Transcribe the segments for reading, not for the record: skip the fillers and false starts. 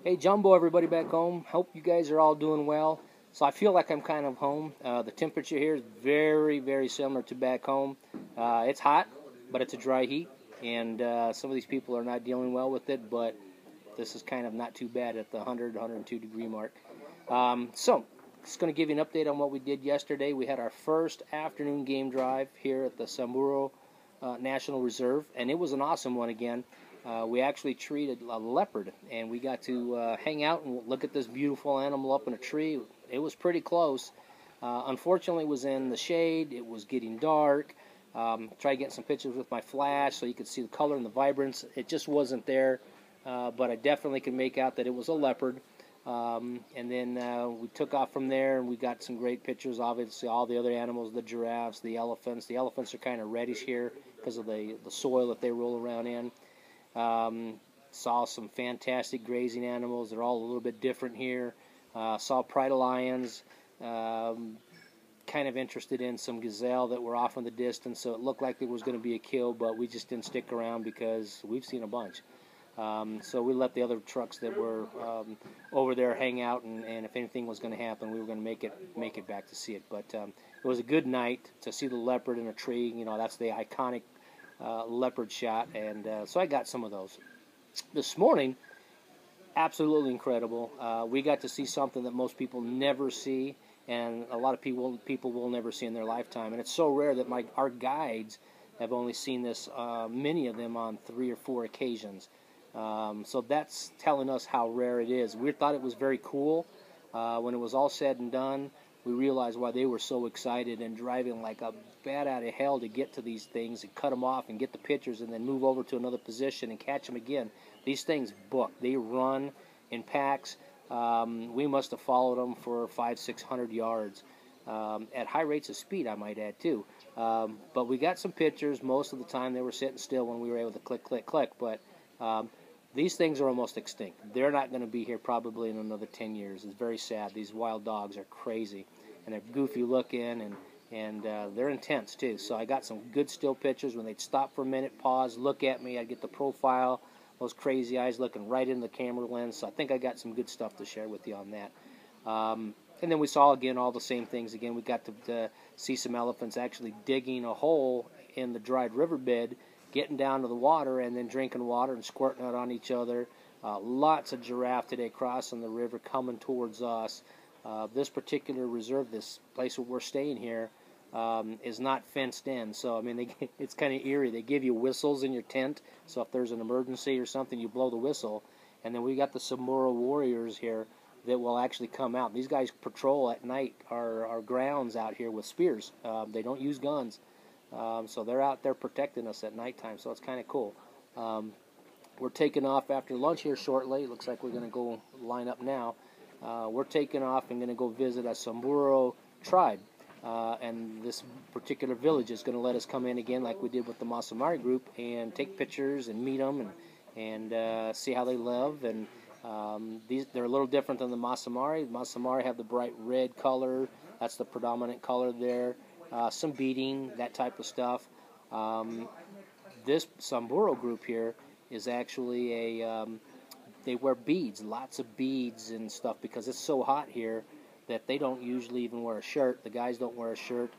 Hey Jumbo, everybody back home. Hope you guys are all doing well. So I feel like I'm kind of home. The temperature here is very, very similar to back home. It's hot, but it's a dry heat, and some of these people are not dealing well with it, but this is kind of not too bad at the 100, 102 degree mark. So just going to give you an update on what we did yesterday. We had our first afternoon game drive here at the Somburu National Reserve, and it was an awesome one again. We actually treated a leopard, and we got to hang out and look at this beautiful animal up in a tree. It was pretty close. Unfortunately, it was in the shade. It was getting dark. Tried getting some pictures with my flash so you could see the color and the vibrance. It just wasn't there, but I definitely could make out that it was a leopard. And then we took off from there, and we got some great pictures. Obviously, all the other animals, the giraffes, the elephants. The elephants are kind of reddish here because of the soil that they roll around in. Saw some fantastic grazing animals. They're all a little bit different here. Saw pride of lions. Kind of interested in some gazelle that were off in the distance, so it looked like there was going to be a kill, but we just didn't stick around because we've seen a bunch. So we let the other trucks that were over there hang out, and if anything was going to happen, we were going to make it back to see it. But it was a good night to see the leopard in a tree. You know, that's the iconic leopard shot, and so I got some of those. This morning, absolutely incredible. We got to see something that most people never see, and a lot of people will never see in their lifetime. And it's so rare that our guides have only seen this, many of them on 3 or 4 occasions. So that's telling us how rare it is. We thought it was very cool. When it was all said and done, we realized why they were so excited and driving like a bat out of hell to get to these things and cut them off and get the pictures and then move over to another position and catch them again. These things book. They run in packs. We must have followed them for 500-600 yards at high rates of speed, I might add, too. But we got some pictures. Most of the time they were sitting still when we were able to click, click, click. But these things are almost extinct. They're not going to be here probably in another 10 years. It's very sad. These wild dogs are crazy, and they're goofy looking, and they're intense too. So I got some good still pictures when they'd stop for a minute, pause, look at me. I'd get the profile, those crazy eyes looking right in the camera lens. So I think I got some good stuff to share with you on that. And then we saw again all the same things. Again, we got to see some elephants actually digging a hole in the dried riverbed, getting down to the water and then drinking water and squirting it on each other. Lots of giraffe today crossing the river coming towards us. This particular reserve, this place where we're staying here, is not fenced in. So, I mean, it's kind of eerie. They give you whistles in your tent, so if there's an emergency or something, you blow the whistle. And then we got the Somburu warriors here that will actually come out. These guys patrol at night our grounds out here with spears. They don't use guns. So they're out there protecting us at nighttime, so it's kind of cool. We're taking off after lunch here shortly. It looks like we're going to go line up now. We're taking off and going to go visit a Somburu tribe. And this particular village is going to let us come in again like we did with the Maasai group and take pictures and meet them and see how they live. And they're a little different than the Maasai. The Maasai have the bright red color. That's the predominant color there. Some beading, that type of stuff. This Somburu group here is actually they wear beads, lots of beads and stuff because it's so hot here that they don't usually even wear a shirt. The guys don't wear a shirt.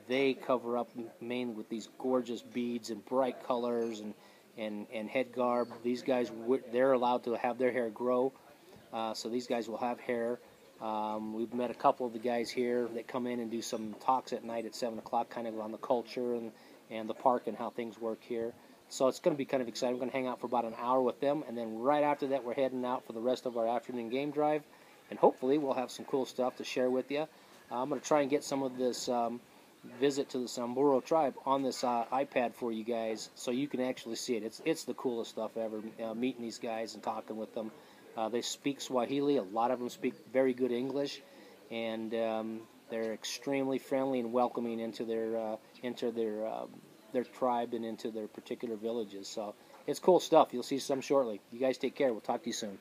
They cover up mainly with these gorgeous beads and bright colors and head garb. These guys, they're allowed to have their hair grow, so these guys will have hair. We've met a couple of the guys here that come in and do some talks at night at 7 o'clock, kind of on the culture and the park and how things work here. So it's going to be kind of exciting. We're going to hang out for about an hour with them, and then right after that we're heading out for the rest of our afternoon game drive, and hopefully we'll have some cool stuff to share with you. I'm going to try and get some of this visit to the Somburu tribe on this iPad for you guys so you can actually see it. It's the coolest stuff ever, meeting these guys and talking with them. They speak Swahili. A lot of them speak very good English, and they're extremely friendly and welcoming into their tribe and into their particular villages. So it's cool stuff. You'll see some shortly. You guys take care. We'll talk to you soon.